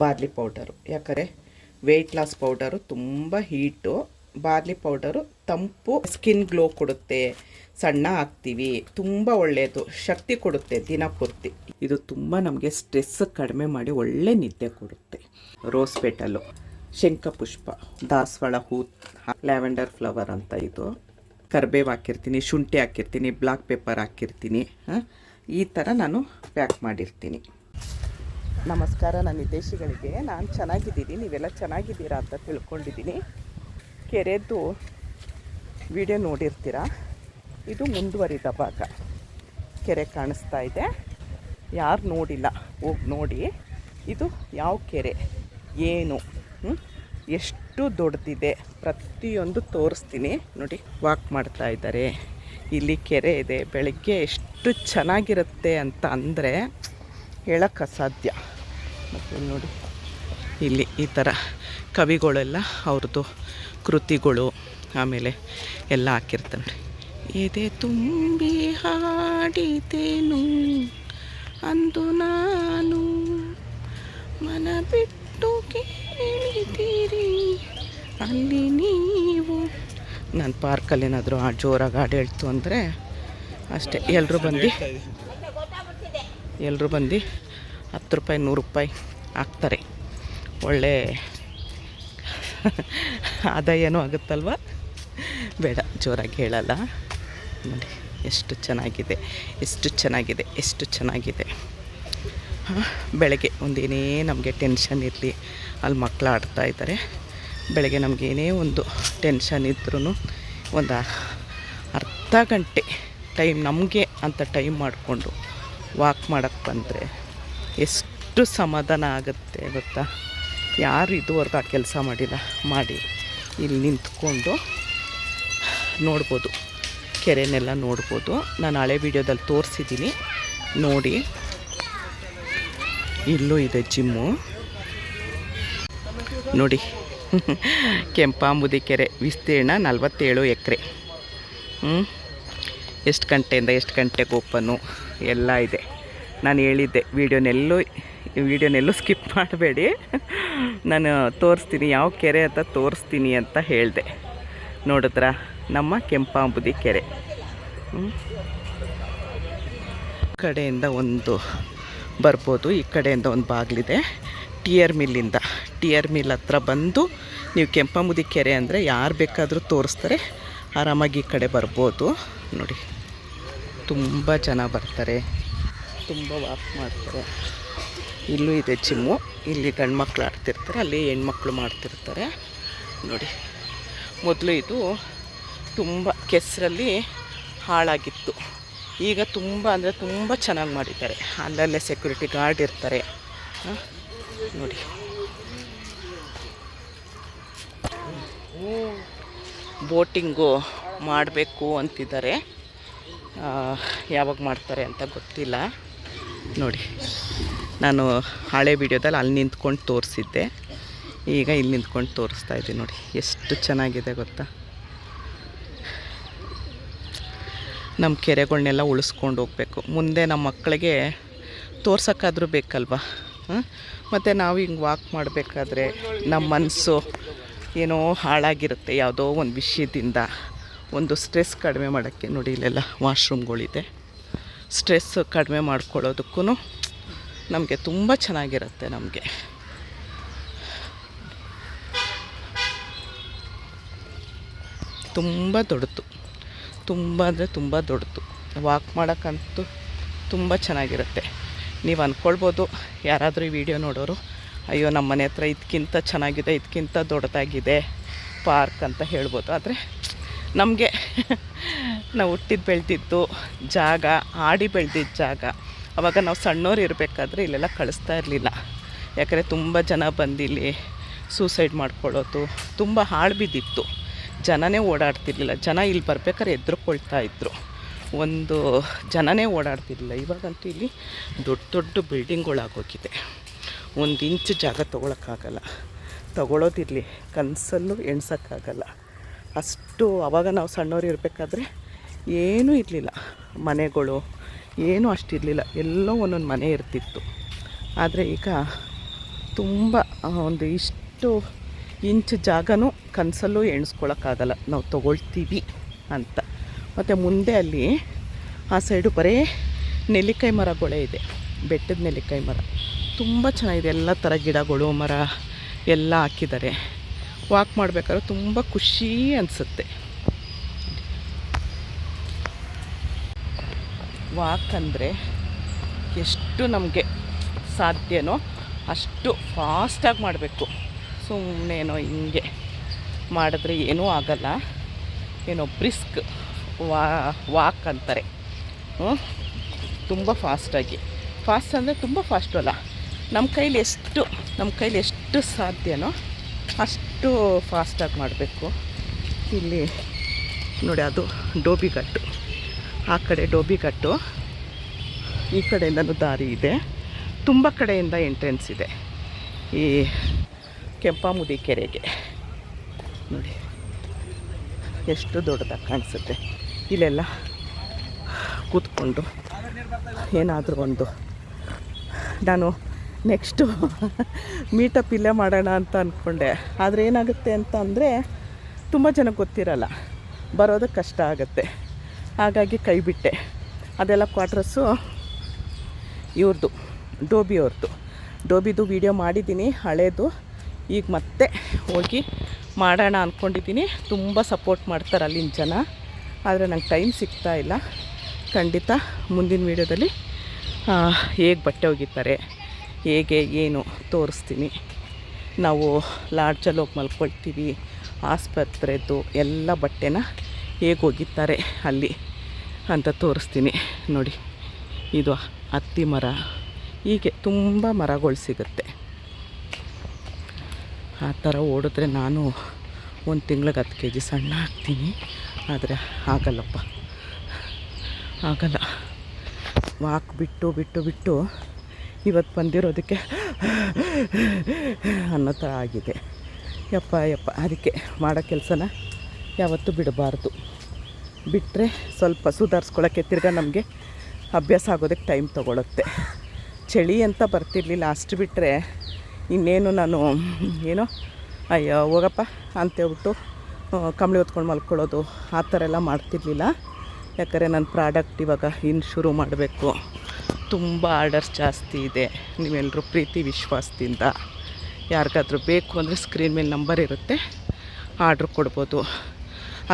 Barley powder, ಯಾಕಂದರೆ weight loss powder ತುಂಬ heat. Barley powder ತಂಪು, ಸ್ಕಿನ್ ಗ್ಲೋ ಕೊಡುತ್ತೆ, ಸಣ್ಣ ಆಗ್ತೀವಿ, ತುಂಬ ಒಳ್ಳೆಯದು, ಶಕ್ತಿ ಕೊಡುತ್ತೆ ದಿನ ಪೂರ್ತಿ. ಇದು ತುಂಬ ನಮಗೆ ಸ್ಟ್ರೆಸ್ ಕಡಿಮೆ ಮಾಡಿ ಒಳ್ಳೆ ನಿದ್ದೆ ಕೊಡುತ್ತೆ. ರೋಸ್ ಪೆಟಲು, ಶಂಖಪುಷ್ಪ, ದಾಸವಾಳ ಹೂ, ಲ್ಯಾವೆಂಡರ್ ಫ್ಲವರ್ ಅಂತ ಇದು. ಕರಿಬೇವು ಹಾಕಿರ್ತೀನಿ, ಶುಂಠಿ ಹಾಕಿರ್ತೀನಿ, ಬ್ಲ್ಯಾಕ್ ಪೆಪ್ಪರ್ ಹಾಕಿರ್ತೀನಿ. ಈ ಥರ ನಾನು ಪ್ಯಾಕ್ ಮಾಡಿರ್ತೀನಿ. ನಮಸ್ಕಾರ ನನ್ನ ವಿದೇಶಿಗಳಿಗೆ. ನಾನು ಚೆನ್ನಾಗಿದ್ದೀನಿ, ನೀವೆಲ್ಲ ಚೆನ್ನಾಗಿದ್ದೀರಾ ಅಂತ ತಿಳ್ಕೊಂಡಿದ್ದೀನಿ. ಕೆರೆದು ವಿಡಿಯೋ ನೋಡಿರ್ತೀರ. ಇದು ಮುಂದುವರಿದ ಭಾಗ. ಕೆರೆ ಕಾಣಿಸ್ತಾ ಇದೆ, ಯಾರು ನೋಡಿಲ್ಲ ಹೋಗಿ ನೋಡಿ. ಇದು ಯಾವ ಕೆರೆ, ಏನು, ಎಷ್ಟು ದೊಡ್ಡದಿದೆ ಪ್ರತಿಯೊಂದು ತೋರಿಸ್ತೀನಿ ನೋಡಿ. ವಾಕ್ ಮಾಡ್ತಾ ಇದ್ದಾರೆ, ಇಲ್ಲಿ ಕೆರೆ ಇದೆ. ಬೆಳಗ್ಗೆ ಎಷ್ಟು ಚೆನ್ನಾಗಿರುತ್ತೆ ಅಂತ ಅಂದರೆ ಹೇಳೋಕ್ಕೆ ಅಸಾಧ್ಯ. ಮತ್ತು ನೋಡಿ ಇಲ್ಲಿ ಈ ಥರ ಕವಿಗಳೆಲ್ಲ ಅವ್ರದ್ದು ಕೃತಿಗಳು ಆಮೇಲೆ ಎಲ್ಲ ಹಾಕಿರ್ತಾರೆ. ಎದೆ ತುಂಬಿ ಹಾಡಿದೆನು ಅಂದು ನಾನು, ಮನ ಬಿಟ್ಟು ಕೇಳಿದ್ದೀರಿ ಅಲ್ಲಿ ನೀವು. ನಾನು ಪಾರ್ಕಲ್ಲಿ ಏನಾದರೂ ಜೋರಾಗಿ ಹಾಡು ಹೇಳ್ತು ಅಂದರೆ ಅಷ್ಟೇ, ಎಲ್ಲರೂ ಬಂದು 10 ರೂಪಾಯಿ 100 ರೂಪಾಯಿ ಹಾಕ್ತಾರೆ. ಒಳ್ಳೆ ಆದಾಯನೂ ಆಗುತ್ತಲ್ವ. ಬೇಡ, ಜೋರಾಗಿ ಹೇಳಲ್ಲ. ನೋಡಿ ಎಷ್ಟು ಚೆನ್ನಾಗಿದೆ, ಎಷ್ಟು ಚೆನ್ನಾಗಿದೆ, ಎಷ್ಟು ಚೆನ್ನಾಗಿದೆ. ಬೆಳಗ್ಗೆ ಒಂದೇನೇ ನಮಗೆ ಟೆನ್ಷನ್ ಇರಲಿ, ಅಲ್ಲಿ ಮಕ್ಕಳು ಆಡ್ತಾ ಇದ್ದಾರೆ. ಬೆಳಗ್ಗೆ ನಮಗೇನೇ ಒಂದು ಟೆನ್ಷನ್ ಇದ್ರೂ ಒಂದು ಅರ್ಧ ಗಂಟೆ ಟೈಮ್ ನಮಗೆ ಅಂತ ಟೈಮ್ ಮಾಡಿಕೊಂಡು ವಾಕ್ ಮಾಡೋಕ್ಕೆ ಬಂದರೆ ಎಷ್ಟು ಸಮಾಧಾನ ಆಗುತ್ತೆ ಗೊತ್ತಾ. ಯಾರು ಇದುವರೆಗೂ ಆ ಕೆಲಸ ಮಾಡಿಲ್ಲ, ಮಾಡಿ ಇಲ್ಲಿ ನಿಂತ್ಕೊಂಡು ನೋಡ್ಬೋದು, ಕೆರೆನೆಲ್ಲ ನೋಡ್ಬೋದು. ನಾನು ಹಳೆ ವೀಡಿಯೋದಲ್ಲಿ ತೋರಿಸಿದ್ದೀನಿ ನೋಡಿ. ಇಲ್ಲೂ ಇದೆ ಜಿಮ್ಮು ನೋಡಿ. ಕೆಂಪಾಂಬುದಿ ಕೆರೆ, ವಿಸ್ತೀರ್ಣ 47 ಎಕರೆ. ಎಷ್ಟು ಗಂಟೆಯಿಂದ ಎಷ್ಟು ಗಂಟೆಗೆ ಓಪನ್ನು ಎಲ್ಲ ಇದೆ. ನಾನು ಹೇಳಿದ್ದೆ ವೀಡಿಯೋನೆಲ್ಲೂ ಸ್ಕಿಪ್ ಮಾಡಬೇಡಿ, ನಾನು ತೋರಿಸ್ತೀನಿ ಯಾವ ಕೆರೆ ಅಂತ ತೋರಿಸ್ತೀನಿ ಅಂತ ಹೇಳಿದೆ. ನೋಡಿದ್ರ ನಮ್ಮ ಕೆಂಪಾಂಬುದಿ ಕೆರೆ. ಕಡೆಯಿಂದ ಒಂದು ಬರ್ಬೋದು, ಈ ಕಡೆಯಿಂದ ಒಂದು ಬಾಗಿಲಿದೆ. ಟಿ ಆರ್ ಮಿಲ್ ಹತ್ರ ಬಂದು ನೀವು ಕೆಂಪಾಂಬುದಿ ಕೆರೆ ಅಂದರೆ ಯಾರು ಬೇಕಾದರೂ ತೋರಿಸ್ತಾರೆ. ಆರಾಮಾಗಿ ಈ ಕಡೆ ಬರ್ಬೋದು. ನೋಡಿ ತುಂಬ ಜನ ಬರ್ತಾರೆ, ತುಂಬ ವಾಕ್ ಮಾಡ್ತಾರೆ. ಇಲ್ಲೂ ಇದೆ ಜಿಮ್ಮು. ಇಲ್ಲಿ ಗಂಡು ಮಕ್ಕಳು ಆಡ್ತಿರ್ತಾರೆ, ಅಲ್ಲಿ ಹೆಣ್ಮಕ್ಳು ಮಾಡ್ತಿರ್ತಾರೆ ನೋಡಿ. ಮೊದಲು ಇದು ತುಂಬ ಕೆಸರಲ್ಲಿ ಹಾಳಾಗಿತ್ತು, ಈಗ ತುಂಬ ಅಂದರೆ ತುಂಬ ಚೆನ್ನಾಗಿ ಮಾಡಿದ್ದಾರೆ. ಅಲ್ಲಲ್ಲೇ ಸೆಕ್ಯೂರಿಟಿ ಗಾರ್ಡ್ ಇರ್ತಾರೆ ನೋಡಿ. ಬೋಟಿಂಗು ಮಾಡಬೇಕು ಅಂತಿದ್ದಾರೆ, ಯಾವಾಗ ಮಾಡ್ತಾರೆ ಅಂತ ಗೊತ್ತಿಲ್ಲ. ನೋಡಿ ನಾನು ಹಳೆ ವಿಡಿಯೋದಲ್ಲಿ ಅಲ್ಲಿ ನಿಂತ್ಕೊಂಡು ತೋರಿಸಿದ್ದೆ, ಈಗ ಇಲ್ಲಿ ನಿಂತ್ಕೊಂಡು ತೋರಿಸ್ತಾ ಇದ್ದೀನಿ. ನೋಡಿ ಎಷ್ಟು ಚೆನ್ನಾಗಿದೆ ಗೊತ್ತಾ. ನಮ್ಮ ಕೆರೆಗಳನ್ನೆಲ್ಲ ಉಳಿಸ್ಕೊಂಡು ಹೋಗ್ಬೇಕು. ಮುಂದೆ ನಮ್ಮ ಮಕ್ಕಳಿಗೆ ತೋರ್ಸೋಕ್ಕಾದರೂ ಬೇಕಲ್ವ. ಮತ್ತು ನಾವು ಹಿಂಗೆ ವಾಕ್ ಮಾಡಬೇಕಾದ್ರೆ ನಮ್ಮ ಮನಸ್ಸು ಏನೋ ಹಾಳಾಗಿರುತ್ತೆ ಯಾವುದೋ ಒಂದು ವಿಷಯದಿಂದ. ಒಂದು ಸ್ಟ್ರೆಸ್ ಕಡಿಮೆ ಮಾಡೋಕ್ಕೆ ನೋಡಿ ಇಲ್ಲೆಲ್ಲ ವಾಶ್ರೂಮ್ಗಳಿದೆ. ಸ್ಟ್ರೆಸ್ ಕಡಿಮೆ ಮಾಡ್ಕೊಳ್ಳೋದಕ್ಕೂ ನಮಗೆ ತುಂಬ ಚೆನ್ನಾಗಿರುತ್ತೆ. ನಮಗೆ ತುಂಬ ದೊಡ್ಡದು, ತುಂಬ ಅಂದರೆ ತುಂಬ ದೊಡ್ಡದು. ವಾಕ್ ಮಾಡೋಕ್ಕಂತೂ ತುಂಬ ಚೆನ್ನಾಗಿರುತ್ತೆ. ನೀವು ಅಂದ್ಕೊಳ್ಬೋದು ಯಾರಾದರೂ ಈ ವಿಡಿಯೋ ನೋಡೋರು, ಅಯ್ಯೋ ನಮ್ಮ ಮನೆ ಹತ್ರ ಇದಕ್ಕಿಂತ ಚೆನ್ನಾಗಿದೆ, ಇದಕ್ಕಿಂತ ದೊಡ್ಡದಾಗಿದೆ ಪಾರ್ಕ್ ಅಂತ ಹೇಳ್ಬೋದು. ಆದರೆ ನಮಗೆ ನಾವು ಹುಟ್ಟಿದ್ದು ಬೆಳೆದಿದ್ದು ಜಾಗ, ಆಡಿ ಬೆಳೆದಿದ್ದ ಜಾಗ. ಆವಾಗ ನಾವು ಸಣ್ಣವ್ರು ಇರಬೇಕಾದ್ರೆ ಇಲ್ಲೆಲ್ಲ ಕಳಿಸ್ತಾ ಇರಲಿಲ್ಲ, ಯಾಕಂದರೆ ತುಂಬ ಜನ ಬಂದಿಲ್ಲಿ ಸೂಸೈಡ್ ಮಾಡ್ಕೊಳ್ಳೋದು, ತುಂಬ ಹಾಳು ಬಿದ್ದಿತ್ತು. ಜನನೇ ಓಡಾಡ್ತಿರ್ಲಿಲ್ಲ. ಜನ ಇಲ್ಲಿ ಬರ್ಬೇಕಾದ್ರೆ ಎದುರುಕೊಳ್ತಾ ಇದ್ದರು, ಒಂದು ಜನನೇ ಓಡಾಡ್ತಿರ್ಲಿಲ್ಲ. ಇವಾಗಂತೂ ಇಲ್ಲಿ ದೊಡ್ಡ ದೊಡ್ಡ ಬಿಲ್ಡಿಂಗ್ಗಳಾಗೋಗಿದೆ. 1 ಇಂಚ್ ಜಾಗ ತೊಗೊಳಕ್ಕಾಗಲ್ಲ, ತೊಗೊಳೋದಿರಲಿ ಕನಸಲ್ಲೂ ಎಣ್ಸೋಕ್ಕಾಗಲ್ಲ ಅಷ್ಟು. ಆವಾಗ ನಾವು ಸಣ್ಣವ್ರು ಇರಬೇಕಾದ್ರೆ ಏನೂ ಇರಲಿಲ್ಲ, ಮನೆಗಳು ಏನೂ ಅಷ್ಟಿರಲಿಲ್ಲ, ಎಲ್ಲೋ ಒಂದೊಂದು ಮನೆ ಇರ್ತಿತ್ತು. ಆದರೆ ಈಗ ತುಂಬ ಒಂದು ಇಷ್ಟು ಇಂಚ್ ಜಾಗನೂ ಕನಸಲ್ಲೂ ಎಣಿಸ್ಕೊಳಕ್ಕಾಗಲ್ಲ ನಾವು ತೊಗೊಳ್ತೀವಿ ಅಂತ. ಮತ್ತು ಮುಂದೆ ಅಲ್ಲಿ ಆ ಸೈಡು ಬರೀ ನೆಲ್ಲಿಕಾಯಿ ಮರಗಳೇ ಇದೆ, ಬೆಟ್ಟದ ನೆಲ್ಲಿಕಾಯಿ ಮರ ತುಂಬ ಚೆನ್ನಾಗಿದೆ. ಎಲ್ಲ ಥರ ಗಿಡಗಳು ಮರ ಎಲ್ಲ ಹಾಕಿದ್ದಾರೆ. ವಾಕ್ ಮಾಡಬೇಕಾದ್ರೆ ತುಂಬ ಖುಷಿ ಅನಿಸುತ್ತೆ. ವಾಕ್ ಅಂದರೆ ಎಷ್ಟು ನಮಗೆ ಸಾಧ್ಯನೋ ಅಷ್ಟು ಫಾಸ್ಟಾಗಿ ಮಾಡಬೇಕು. ಸುಮ್ಮನೇನೋ ಹಿಂಗೆ ಮಾಡಿದ್ರೆ ಏನೂ ಆಗಲ್ಲ. ಏನೋ ಬ್ರಿಸ್ಕ್ ವಾಕ್ ಅಂತಾರೆ. ತುಂಬ ಫಾಸ್ಟಾಗಿ, ಫಾಸ್ಟ್ ಅಂದರೆ ತುಂಬ ಫಾಸ್ಟು ಅಲ್ಲ, ನಮ್ಮ ಕೈಲಿ ಎಷ್ಟು ಸಾಧ್ಯನೋ ಅಷ್ಟು ಫಾಸ್ಟಾಗಿ ಮಾಡಬೇಕು. ಇಲ್ಲಿ ನೋಡಿ, ಅದು ಡೋಬಿಘಾಟು, ಆ ಕಡೆ ಡೋಬಿಘಾಟು, ಈ ಕಡೆಯಿಂದನೂ ದಾರಿ ಇದೆ. ತುಂಬ ಕಡೆಯಿಂದ ಎಂಟ್ರೆನ್ಸ್ ಇದೆ ಈ ಕೆಂಪಾಮುದಿ ಕೆರೆಗೆ. ನೋಡಿ ಎಷ್ಟು ದೊಡ್ಡದಾಗಿ ಕಾಣಿಸುತ್ತೆ. ಇಲ್ಲೆಲ್ಲ ಕೂತ್ಕೊಂಡು ಏನಾದರೂ ಒಂದು, ನಾನು ನೆಕ್ಸ್ಟು ಮೀಟಪ್ ಇಲ್ಲೇ ಮಾಡೋಣ ಅಂತ ಅಂದ್ಕೊಂಡೆ. ಆದರೆ ಏನಾಗುತ್ತೆ ಅಂತ ಅಂದರೆ ತುಂಬ ಜನಕ್ಕೆ ಗೊತ್ತಿರಲ್ಲ, ಬರೋದಕ್ಕೆ ಕಷ್ಟ ಆಗುತ್ತೆ. ಹಾಗಾಗಿ ಕೈ ಬಿಟ್ಟೆ. ಅದೆಲ್ಲ ಕ್ವಾರ್ಟರ್ಸು ಇವ್ರದ್ದು, ಡೋಬಿದು ವೀಡಿಯೋ ಮಾಡಿದ್ದೀನಿ ಹಳೇದು. ಈಗ ಮತ್ತೆ ಹೋಗಿ ಮಾಡೋಣ ಅಂದ್ಕೊಂಡಿದ್ದೀನಿ. ತುಂಬ ಸಪೋರ್ಟ್ ಮಾಡ್ತಾರೆ ಅಲ್ಲಿನ ಜನ. ಆದರೆ ನಂಗೆ ಟೈಮ್ ಸಿಗ್ತಾ ಇಲ್ಲ. ಖಂಡಿತ ಮುಂದಿನ ವೀಡಿಯೋದಲ್ಲಿ ಹೇಗೆ ಬಟ್ಟೆ ಒಗಿತಾರೆ, ಹೇಗೆ ಏನು ತೋರಿಸ್ತೀನಿ. ನಾವು ಲಾಡ್ಜಲ್ಲಿ ಹೋಗಿ ಮಲ್ಕೊಳ್ತೀವಿ, ಆಸ್ಪತ್ರೆದು ಎಲ್ಲ ಬಟ್ಟೆನ ಹೇಗೆ ಒಗಿತಾರೆ ಅಲ್ಲಿ ಅಂತ ತೋರಿಸ್ತೀನಿ. ನೋಡಿ, ಇದು ಹತ್ತಿ ಮರ, ಹೀಗೆ ತುಂಬ ಮರಗಳು ಸಿಗುತ್ತೆ. ಆ ಥರ ಓಡಿದ್ರೆ ನಾನು ಒಂದು ತಿಂಗ್ಳಿಗೆ 10 kg ಸಣ್ಣ ಆಗ್ತೀನಿ. ಆದರೆ ಆಗಲ್ಲಪ್ಪ, ಆಗಲ್ಲ. ವಾಕ್ ಬಿಟ್ಟು ಇವತ್ತು ಬಂದಿರೋದಕ್ಕೆ ಅನ್ನೋ ಥರ ಆಗಿದೆ. ಯಪ್ಪ ಅದಕ್ಕೆ ಮಾಡೋ ಕೆಲಸನ ಯಾವತ್ತೂ ಬಿಡಬಾರ್ದು. ಬಿಟ್ಟರೆ ಸ್ವಲ್ಪ ಸುಧಾರಿಸ್ಕೊಳ್ಳೋಕ್ಕೆ ತಿರ್ಗಾ ನಮಗೆ ಅಭ್ಯಾಸ ಆಗೋದಕ್ಕೆ ಟೈಮ್ ತೊಗೊಳುತ್ತೆ. ಚಳಿ ಅಂತ ಬರ್ತಿರ್ಲಿಲ್ಲ, ಅಷ್ಟು ಬಿಟ್ಟರೆ ಇನ್ನೇನು ನಾನು ಏನೋ ಅಯ್ಯೋ ಹೋಗಪ್ಪ ಅಂತೇಳ್ಬಿಟ್ಟು ಕಂಬಳಿ ಹೊತ್ಕೊಂಡು ಮಲ್ಕೊಳ್ಳೋದು ಆ ಥರ ಎಲ್ಲ ಮಾಡ್ತಿರ್ಲಿಲ್ಲ. ಯಾಕಂದರೆ ನನ್ನ ಪ್ರಾಡಕ್ಟ್ ಇವಾಗ ಇನ್ನು ಶುರು ಮಾಡಬೇಕು. ತುಂಬ ಆರ್ಡರ್ಸ್ ಜಾಸ್ತಿ ಇದೆ. ನೀವೆಲ್ಲರೂ ಪ್ರೀತಿ ವಿಶ್ವಾಸದಿಂದ ಯಾರಿಗಾದ್ರೂ ಬೇಕು ಅಂದರೆ ಸ್ಕ್ರೀನ್ ಮೇಲೆ ನಂಬರ್ ಇರುತ್ತೆ, ಆರ್ಡ್ರ್ ಕೊಡ್ಬೋದು.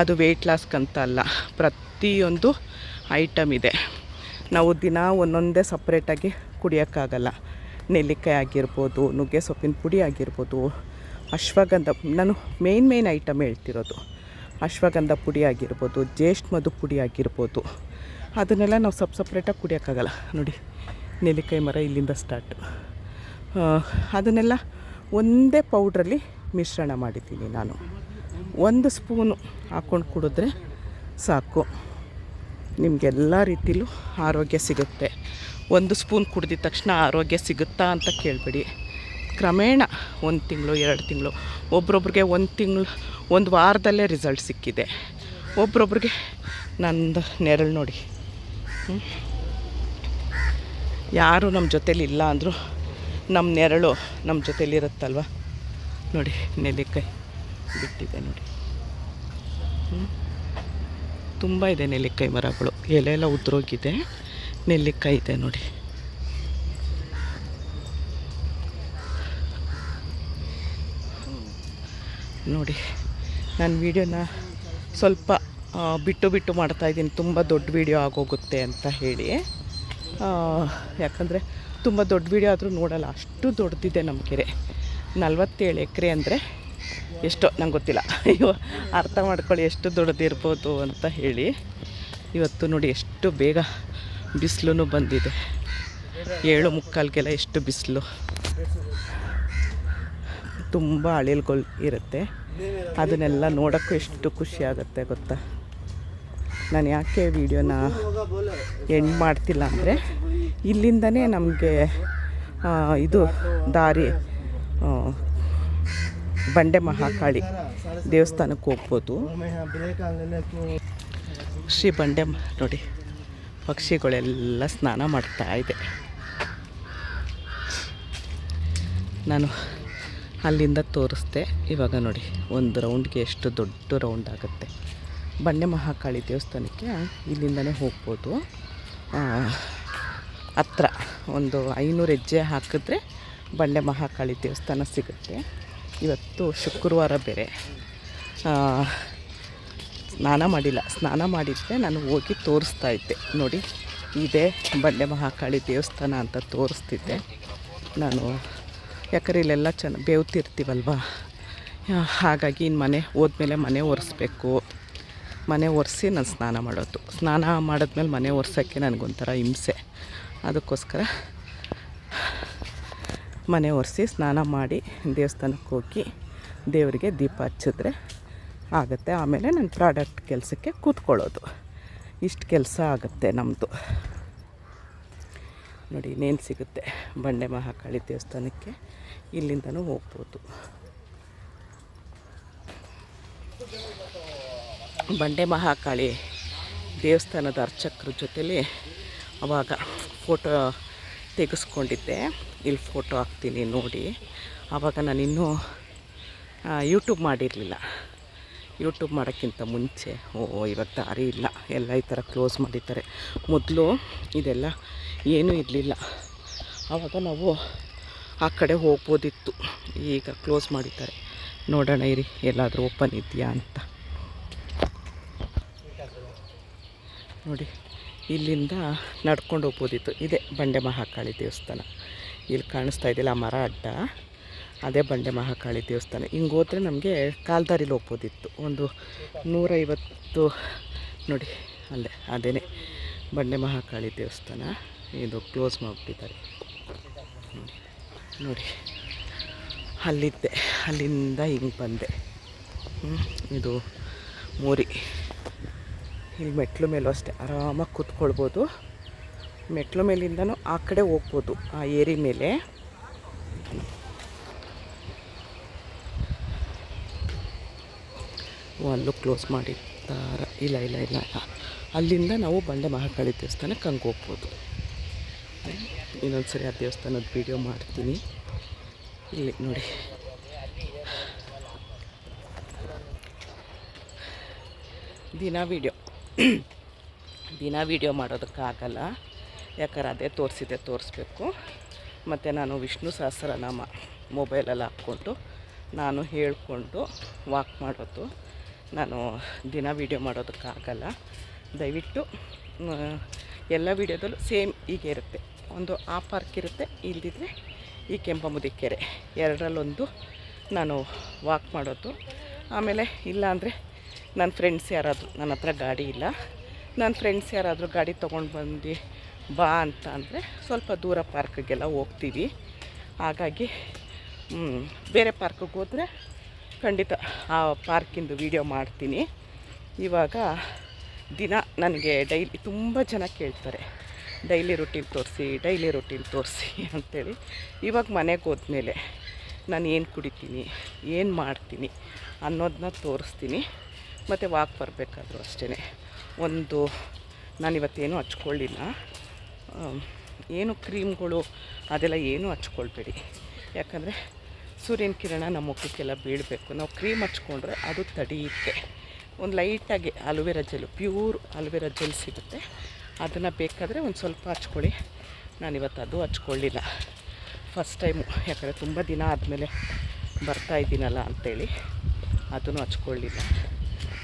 ಅದು ವೆಯ್ಟ್ ಲಾಸ್ಗಂತ ಅಲ್ಲ, ಪ್ರತಿಯೊಂದು ಐಟಮ್ ಇದೆ. ನಾವು ದಿನ ಒಂದೊಂದೇ ಸಪ್ರೇಟಾಗಿ ಕುಡಿಯೋಕ್ಕಾಗಲ್ಲ. ನೆಲ್ಲಿಕಾಯಿ ಆಗಿರ್ಬೋದು, ನುಗ್ಗೆ ಸೊಪ್ಪಿನ ಪುಡಿ ಆಗಿರ್ಬೋದು, ಅಶ್ವಗಂಧ, ನಾನು ಮೇನ್ ಐಟಮ್ ಹೇಳ್ತಿರೋದು. ಅಶ್ವಗಂಧ ಪುಡಿ ಆಗಿರ್ಬೋದು, ಜ್ಯೇಷ್ಠ ಮಧು ಪುಡಿ ಆಗಿರ್ಬೋದು, ಅದನ್ನೆಲ್ಲ ನಾವು ಸಪ್ರೇಟಾಗಿ ಕುಡಿಯೋಕ್ಕಾಗಲ್ಲ. ನೋಡಿ, ನೆಲ್ಲಿಕಾಯಿ ಮರ ಇಲ್ಲಿಂದ ಸ್ಟಾರ್ಟು. ಅದನ್ನೆಲ್ಲ ಒಂದೇ ಪೌಡ್ರಲ್ಲಿ ಮಿಶ್ರಣ ಮಾಡಿದ್ದೀನಿ ನಾನು. 1 ಸ್ಪೂನು ಹಾಕ್ಕೊಂಡು ಕುಡಿದ್ರೆ ಸಾಕು, ನಿಮಗೆಲ್ಲ ರೀತಿಲೂ ಆರೋಗ್ಯ ಸಿಗುತ್ತೆ. 1 ಸ್ಪೂನ್ ಕುಡಿದ ತಕ್ಷಣ ಆರೋಗ್ಯ ಸಿಗುತ್ತಾ ಅಂತ ಕೇಳಬೇಡಿ. ಕ್ರಮೇಣ 1 ತಿಂಗಳು 2 ತಿಂಗಳು, ಒಬ್ರೊಬ್ರಿಗೆ 1 ತಿಂಗಳು 1 ವಾರದಲ್ಲೇ ರಿಸಲ್ಟ್ ಸಿಕ್ಕಿದೆ. ಒಬ್ರೊಬ್ರಿಗೆ ನಂದು ನೆರಳು ನೋಡಿ, ಯಾರು ನಮ್ಮ ಜೊತೇಲಿ ಇಲ್ಲ ಅಂದರೂ ನಮ್ಮ ನೆರಳು ನಮ್ಮ ಜೊತೇಲಿರುತ್ತಲ್ವ. ನೋಡಿ, ನೆಲ್ಲಿಕಾಯಿ ಬಿಟ್ಟಿದೆ ನೋಡಿ, ತುಂಬ ಇದೆ ನೆಲ್ಲಿಕಾಯಿ ಮರಗಳು. ಎಲೆ ಎಲ್ಲ ಉದುರೋಗಿದೆ, ನೆಲ್ಲಿಕಾಯಿ ಇದೆ ನೋಡಿ. ನೋಡಿ, ನಾನು ವೀಡಿಯೋನ ಸ್ವಲ್ಪ ಬಿಟ್ಟು ಮಾಡ್ತಾಯಿದ್ದೀನಿ, ತುಂಬ ದೊಡ್ಡ ವೀಡಿಯೋ ಆಗೋಗುತ್ತೆ ಅಂತ ಹೇಳಿ. ಯಾಕಂದರೆ ತುಂಬ ದೊಡ್ಡ ವೀಡಿಯೋ ಆದರೂ ನೋಡಲ್ಲ, ಅಷ್ಟು ದೊಡ್ಡದಿದೆ ನಮ್ಮ ಕೆರೆ. 47 ಎಕರೆ ಅಂದರೆ ಎಷ್ಟೋ ನಂಗೆ ಗೊತ್ತಿಲ್ಲ. ಅಯ್ಯೋ, ಅರ್ಥ ಮಾಡ್ಕೊಳ್ಳಿ ಎಷ್ಟು ದೊಡ್ಡದಿರ್ಬೋದು ಅಂತ ಹೇಳಿ. ಇವತ್ತು ನೋಡಿ ಎಷ್ಟು ಬೇಗ ಬಿಸಿಲು ಬಂದಿದೆ. 7:45ಗೆಲ್ಲ ಎಷ್ಟು ಬಿಸಿಲು. ತುಂಬ ಅಳಿಲ್ಗಳು ಇರುತ್ತೆ, ಅದನ್ನೆಲ್ಲ ನೋಡೋಕ್ಕೂ ಎಷ್ಟು ಖುಷಿ ಆಗುತ್ತೆ ಗೊತ್ತಾ. ನಾನು ಯಾಕೆ ವೀಡಿಯೋನ ಎಂಡ್ ಮಾಡ್ತಿಲ್ಲ ಅಂದರೆ, ಇಲ್ಲಿಂದನೇ ನಮಗೆ ಇದು ದಾರಿ ಬಂಡೆ ಮಹಾಕಾಳಿ ದೇವಸ್ಥಾನಕ್ಕೆ ಹೋಗ್ಬೋದು. ಶ್ರೀ ಬಂಡೆ ನೋಡಿ, ಪಕ್ಷಿಗಳೆಲ್ಲ ಸ್ನಾನ ಮಾಡ್ತಾ ಇದೆ. ನಾನು ಅಲ್ಲಿಂದ ತೋರಿಸ್ದೆ. ಇವಾಗ ನೋಡಿ ಒಂದು ರೌಂಡ್ಗೆ ಎಷ್ಟು ದೊಡ್ಡ ರೌಂಡ್ ಆಗುತ್ತೆ. ಬಂಡೆ ಮಹಾಕಾಳಿ ದೇವಸ್ಥಾನಕ್ಕೆ ಇಲ್ಲಿಂದನೇ ಹೋಗ್ಬೋದು. ಹತ್ರ ಒಂದು 500 ಹೆಜ್ಜೆ ಹಾಕಿದ್ರೆ ಬಂಡೆ ಮಹಾಕಾಳಿ ದೇವಸ್ಥಾನ ಸಿಗುತ್ತೆ. ಇವತ್ತು ಶುಕ್ರವಾರ ಬೇರೆ, ಸ್ನಾನ ಮಾಡಿಲ್ಲ. ಸ್ನಾನ ಮಾಡಿದರೆ ನಾನು ಹೋಗಿ ತೋರಿಸ್ತಾ ಇದ್ದೆ. ನೋಡಿ ಇದೇ ಬಂಡೆ ಮಹಾಕಾಳಿ ದೇವಸ್ಥಾನ ಅಂತ ತೋರಿಸ್ತಿದ್ದೆ ನಾನು. ಯಾಕಂದರೆ ಇಲ್ಲೆಲ್ಲ ಬೇವ್ತಿರ್ತೀವಲ್ವ, ಹಾಗಾಗಿ ಇನ್ನು ಮನೆ ಹೋದ್ಮೇಲೆ ಮನೆ ಒರೆಸ್ಬೇಕು. ಮನೆ ಒರೆಸಿ ನಾನು ಸ್ನಾನ ಮಾಡೋದು. ಸ್ನಾನ ಮಾಡಿದ್ಮೇಲೆ ಮನೆ ಒರೆಸೋಕ್ಕೆ ನನಗೊಂಥರ ಹಿಂಸೆ. ಅದಕ್ಕೋಸ್ಕರ ಮನೆ ಒರೆಸಿ ಸ್ನಾನ ಮಾಡಿ ದೇವಸ್ಥಾನಕ್ಕೆ ಹೋಗಿ ದೇವರಿಗೆ ದೀಪ ಹಚ್ಚಿದ್ರೆ ಆಗುತ್ತೆ. ಆಮೇಲೆ ನನ್ನ ಪ್ರಾಡಕ್ಟ್ ಕೆಲಸಕ್ಕೆ ಕೂತ್ಕೊಳ್ಳೋದು. ಇಷ್ಟು ಕೆಲಸ ಆಗುತ್ತೆ ನಮ್ಮದು. ನೋಡಿ ಇನ್ನೇನು ಸಿಗುತ್ತೆ ಬಂಡೆ ಮಹಾಕಾಳಿ ದೇವಸ್ಥಾನಕ್ಕೆ. ಇಲ್ಲಿಂದನೂ ಹೋಗ್ಬೋದು. ಬಂಡೆ ಮಹಾಕಾಳಿ ದೇವಸ್ಥಾನದ ಅರ್ಚಕರ ಜೊತೆಲಿ ಆವಾಗ ಫೋಟೋ ತೆಗೆಸ್ಕೊಂಡಿದ್ದೆ. ಇಲ್ಲಿ ಫೋಟೋ ಹಾಕ್ತೀನಿ ನೋಡಿ. ಆವಾಗ ನಾನಿನ್ನೂ ಯೂಟ್ಯೂಬ್ ಮಾಡಿರಲಿಲ್ಲ. ಯೂಟ್ಯೂಬ್ ಮಾಡೋಕ್ಕಿಂತ ಮುಂಚೆ ಇವಾಗ ದಾರಿ ಇಲ್ಲ, ಎಲ್ಲ ಈ ಥರ ಕ್ಲೋಸ್ ಮಾಡಿದ್ದಾರೆ. ಮೊದಲು ಇದೆಲ್ಲ ಏನೂ ಇರಲಿಲ್ಲ. ಆವಾಗ ನಾವು ಆ ಕಡೆ ಹೋಗ್ಬೋದಿತ್ತು. ಈಗ ಕ್ಲೋಸ್ ಮಾಡಿದ್ದಾರೆ. ನೋಡೋಣ ಇರಿ ಎಲ್ಲಾದರೂ ಓಪನ್ ಇದೆಯಾ ಅಂತ. ನೋಡಿ ಇಲ್ಲಿಂದ ನಡ್ಕೊಂಡು ಹೋಗ್ಬೋದಿತ್ತು. ಇದೇ ಬಂಡೆ ಮಹಾಕಾಳಿ ದೇವಸ್ಥಾನ. ಇಲ್ಲಿ ಕಾಣಿಸ್ತಾ ಇದೆಯಲ್ಲ ಆ ಮರ ಅಡ್ಡ, ಅದೇ ಬಂಡೆ ಮಹಾಕಾಳಿ ದೇವಸ್ಥಾನ. ಹಿಂಗೆ ಹೋದರೆ ನಮಗೆ ಕಾಲ್ದಾರಿಲಿ ಹೋಗ್ಬೋದಿತ್ತು. ಒಂದು 150 ನೋಡಿ ಅಲ್ಲೇ ಅದೇ ಬಂಡೆ ಮಹಾಕಾಳಿ ದೇವಸ್ಥಾನ. ಇದು ಕ್ಲೋಸ್ ಮಾಡಿಬಿಟ್ಟಿದ್ದಾರೆ ನೋಡಿ. ಅಲ್ಲಿದ್ದೆ, ಅಲ್ಲಿಂದ ಹಿಂಗೆ ಬಂದೆ. ಇದು ಮೋರಿ. ಇಲ್ಲಿ ಮೆಟ್ಲು ಮೇಲೂ ಅಷ್ಟೇ ಆರಾಮಾಗಿ ಕೂತ್ಕೊಳ್ಬೋದು. ಮೆಟ್ಲು ಮೇಲಿಂದನೂ ಆ ಕಡೆ ಹೋಗ್ಬೋದು, ಆ ಏರಿ ಮೇಲೆ. ಅಲ್ಲೂ ಕ್ಲೋಸ್ ಮಾಡಿರ್ತಾರೆ. ಇಲ್ಲ ಇಲ್ಲ ಇಲ್ಲ ಅಲ್ಲಿಂದ ನಾವು ಬಂಡೆ ಮಹಾಕಾಳಿ ದೇವಸ್ಥಾನಕ್ಕೆ ಹಂಗೆ ಹೋಗ್ಬೋದು. ಇನ್ನೊಂದು ಸರಿ ಆ ದೇವಸ್ಥಾನದ ವೀಡಿಯೋ ಮಾಡ್ತೀನಿ. ಇಲ್ಲಿ ನೋಡಿ ದಿನ ವೀಡಿಯೋ ಮಾಡೋದಕ್ಕಾಗಲ್ಲ. ಯಾಕಂದ್ರೆ ಅದೇ ತೋರಿಸ್ಬೇಕು. ಮತ್ತು ನಾನು ವಿಷ್ಣು ಸಹಸ್ರನಾಮ ಮೊಬೈಲಲ್ಲಿ ಹಾಕ್ಕೊಂಡು ನಾನು ಹೇಳ್ಕೊಂಡು ವಾಕ್ ಮಾಡೋದು. ನಾನು ದಿನ ವೀಡಿಯೋ ಮಾಡೋದಕ್ಕಾಗಲ್ಲ. ದಯವಿಟ್ಟು ಎಲ್ಲ ವೀಡಿಯೋದಲ್ಲೂ ಸೇಮ್ ಹೀಗೆ ಇರುತ್ತೆ. ಒಂದು ಆ ಪಾರ್ಕ್ ಇರುತ್ತೆ, ಇಲ್ದಿದ್ರೆ ಈ ಕೆಂಪಮುದಿ ಕೆರೆ, ಎರಡರಲ್ಲೊಂದು ನಾನು ವಾಕ್ ಮಾಡೋದು. ಆಮೇಲೆ ಇಲ್ಲ ಅಂದರೆ ನನ್ನ ಫ್ರೆಂಡ್ಸ್ ಯಾರಾದರೂ, ನನ್ನ ಹತ್ರ ಗಾಡಿ ಇಲ್ಲ, ನನ್ನ ಫ್ರೆಂಡ್ಸ್ ಯಾರಾದರೂ ಗಾಡಿ ತೊಗೊಂಡು ಬಂದು ಬಾ ಅಂತ ಅಂದರೆ ಸ್ವಲ್ಪ ದೂರ ಪಾರ್ಕಿಗೆಲ್ಲ ಹೋಗ್ತೀವಿ. ಹಾಗಾಗಿ ಬೇರೆ ಪಾರ್ಕಿಗೆ ಹೋದರೆ ಖಂಡಿತ ಆ ಪಾರ್ಕಿಂದು ವೀಡಿಯೋ ಮಾಡ್ತೀನಿ. ಇವಾಗ ದಿನ ನನಗೆ ಡೈಲಿ ತುಂಬ ಜನ ಕೇಳ್ತಾರೆ, ಡೈಲಿ ರೂಟೀನ್ ತೋರಿಸಿ ಅಂಥೇಳಿ. ಇವಾಗ ಮನೆಗೆ ಹೋದ್ಮೇಲೆ ನಾನು ಏನು ಕುಡಿತೀನಿ, ಏನು ಮಾಡ್ತೀನಿ ಅನ್ನೋದನ್ನ ತೋರಿಸ್ತೀನಿ. ಮತ್ತು ವಾಕ್ ಬರಬೇಕಾದ್ರೂ ಅಷ್ಟೇ. ನಾನಿವತ್ತೇನೂ ಹಚ್ಕೊಳ್ಳಿಲ್ಲ. ಏನು ಕ್ರೀಮ್ಗಳು ಅದೆಲ್ಲ ಏನೂ ಹಚ್ಕೊಳ್ಬೇಡಿ. ಯಾಕಂದರೆ ಸೂರ್ಯನ ಕಿರಣ ನಮ್ಮ ಮುಖಕ್ಕೆಲ್ಲ ಬೀಳಬೇಕು. ನಾವು ಕ್ರೀಮ್ ಹಚ್ಕೊಂಡ್ರೆ ಅದು ತಡೆಯುತ್ತೆ. ಒಂದು ಲೈಟಾಗಿ aloe vera gel, pure aloe vera gel ಸಿಗುತ್ತೆ, ಅದನ್ನು ಬೇಕಾದರೆ ಒಂದು ಸ್ವಲ್ಪ ಹಚ್ಕೊಳ್ಳಿ. ನಾನಿವತ್ತು ಅದು ಹಚ್ಕೊಳ್ಳಿಲ್ಲ, ಫಸ್ಟ್ ಟೈಮು. ಯಾಕಂದರೆ ತುಂಬ ದಿನ ಆದಮೇಲೆ ಬರ್ತಾಯಿದ್ದೀನಲ್ಲ ಅಂಥೇಳಿ ಅದನ್ನು ಹಚ್ಕೊಳ್ಳಿಲ್ಲ.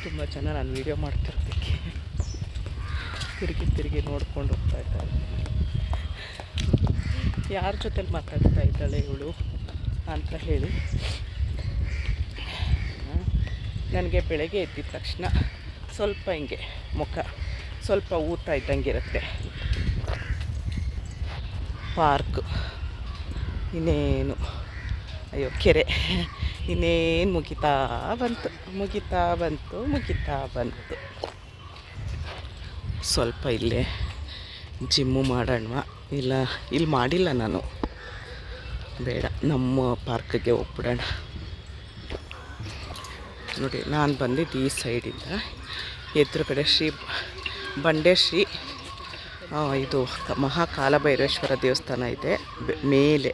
ತುಂಬ ಜನ ನಾನು ವೀಡಿಯೋ ಮಾಡ್ತಿರೋದಕ್ಕೆ ತಿರುಗಿ ನೋಡ್ಕೊಂಡು ಹೋಗ್ತಾಯಿದ್ದಾರೆ. ಯಾರ ಜೊತೆಲಿ ಮಾತಾಡ್ತಾ ಇದ್ದಾಳೆ ಇವಳು ಅಂತ ಹೇಳಿ. ನನಗೆ ಬೆಳಗ್ಗೆ ಎದ್ದಿದ ತಕ್ಷಣ ಸ್ವಲ್ಪ ಹಿಂಗೆ ಮುಖ ಸ್ವಲ್ಪ ಊತ ಇದ್ದಂಗೆ ಇರುತ್ತೆ. ಪಾರ್ಕು ಇನ್ನೇನು, ಅಯ್ಯೋ ಕೆರೆ ಇನ್ನೇನು ಮುಗಿತಾ ಬಂತು. ಸ್ವಲ್ಪ ಇಲ್ಲೇ ಜಿಮ್ಮು ಮಾಡೋಣ. ಇಲ್ಲ ಇಲ್ಲಿ ಮಾಡಿಲ್ಲ ನಾನು, ಬೇಡ ನಮ್ಮ ಪಾರ್ಕಿಗೆ ಹೋಗ್ಬಿಡೋಣ. ನೋಡಿ ನಾನು ಬಂದಿದ್ದು ಈ ಸೈಡಿಂದ. ಎದುರುಗಡೆ ಬಂಡೆ ಇದು ಮಹಾಕಾಲಭೈರೇಶ್ವರ ದೇವಸ್ಥಾನ ಇದೆ ಮೇಲೆ.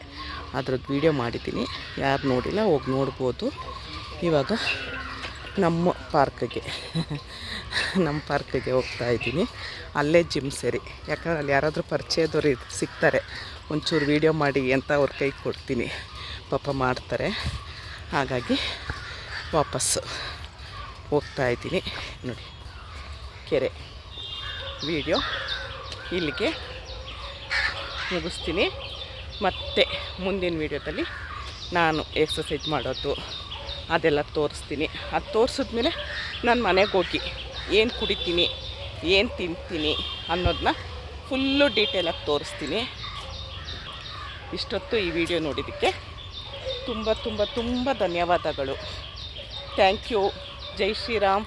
ಅದ್ರದ್ದು ವೀಡಿಯೋ ಮಾಡಿದ್ದೀನಿ, ಯಾರು ನೋಡಿಲ್ಲ ಹೋಗಿ ನೋಡ್ಬೋದು. ಇವಾಗ ನಮ್ಮ ಪಾರ್ಕಿಗೆ ಹೋಗ್ತಾಯಿದ್ದೀನಿ. ಅಲ್ಲೇ ಜಿಮ್ ಸೇರಿ, ಯಾಕಂದ್ರೆ ಅಲ್ಲಿ ಯಾರಾದರೂ ಪರಿಚಯದವ್ರು ಸಿಗ್ತಾರೆ, ಒಂಚೂರು ವೀಡಿಯೋ ಮಾಡಿ ಅಂತ ಅವ್ರ ಕೈ ಕೊಡ್ತೀನಿ, ಪಾಪ ಮಾಡ್ತಾರೆ. ಹಾಗಾಗಿ ವಾಪಸ್ಸು ಹೋಗ್ತಾಯಿದ್ದೀನಿ. ನೋಡಿ ಕೆರೆ ವೀಡಿಯೋ ಇಲ್ಲಿಗೆ ಮುಗಿಸ್ತೀನಿ. ಮತ್ತು ಮುಂದಿನ ವೀಡಿಯೋದಲ್ಲಿ ನಾನು ಎಕ್ಸಸೈಜ್ ಮಾಡೋದು ಅದೆಲ್ಲ ತೋರಿಸ್ತೀನಿ. ಅದು ತೋರಿಸಿದ್ಮೇಲೆ ನಾನು ಮನೆಗೆ ಹೋಗಿ ಏನು ಕುಡಿತೀನಿ, ಏನು ತಿಂತೀನಿ ಅನ್ನೋದನ್ನ ಫುಲ್ಲು ಡೀಟೇಲಾಗಿ ತೋರಿಸ್ತೀನಿ. ಇಷ್ಟೊತ್ತು ಈ ವಿಡಿಯೋ ನೋಡಿದ್ದಕ್ಕೆ ತುಂಬ ತುಂಬ ತುಂಬ ಧನ್ಯವಾದಗಳು. Thank you. ಜೈ ಶ್ರೀರಾಮ್.